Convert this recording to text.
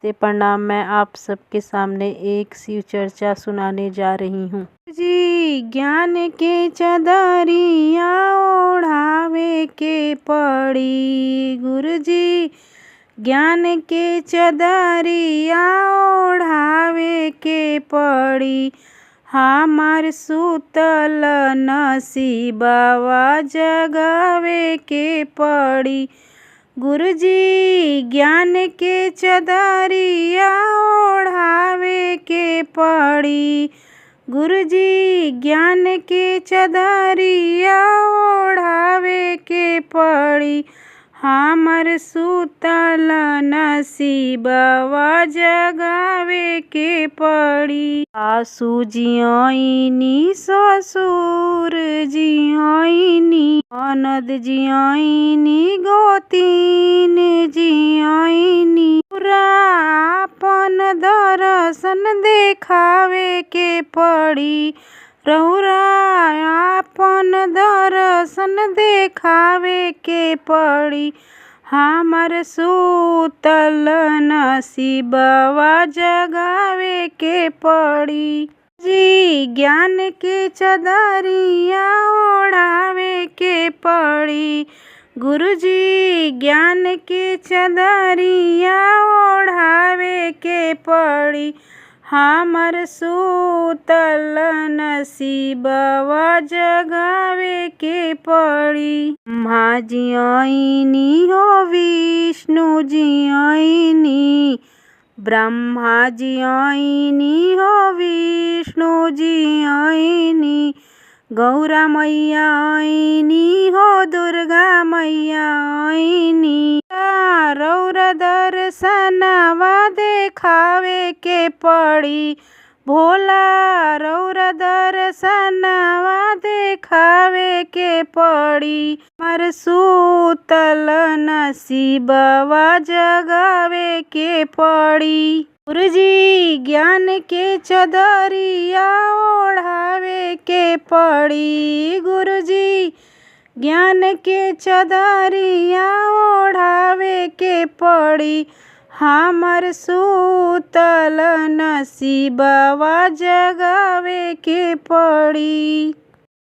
नमस्ते प्रणाम। मैं आप सबके सामने एक शिव चर्चा सुनाने जा रही हूँ। जी ज्ञान के चदरिया ओढ़ावे के पड़ी, गुरुजी ज्ञान के चदरिया ओढ़ावे के पड़ी। हमार सुतल नसीबवा जगावे के पड़ी, गुरुजी ज्ञान के चदरिया ओढ़ावे के पड़ी। गुरुजी ज्ञान के चदरिया ओढ़ावे के पड़ी। हमर सुतल नसीबवा जगावे के पड़ी। सासू जियनी ससुर जियनी ननद जियनी गोतीन जियनी, अपन दर्शन देखावे के पड़ी। रउरा अपन दर्शन देखावे के पड़ी। हमर सुतल नसीबवा जगावे के पड़ी। जी ज्ञान के चदरिया ओढ़ावे के पड़ी, गुरुजी ज्ञान के चदरिया ओढ़ावे के पड़ी। हमर सुतल नसीबवा जगावे के पड़ी। ब्रह्मा जियनी हो विष्णु जियनी, ब्रह्मा जियनी हो विष्णु जियनी, गौरा मैया आईनी हो दुर्गा मैया आईनी। रउरा दर्शनवा देखावे के पड़ी, भोला रउरा दर्शनवा देखावे के पड़ी। हमर सुतल नसीबवा जगावे के पड़ी। गुरुजी ज्ञान के चदरिया ओढ़ावे के पड़ी, गुरुजी ज्ञान के चदरिया ओढ़ावे के पड़ी। हमर सुतल नसीबवा जगावे के पड़ी।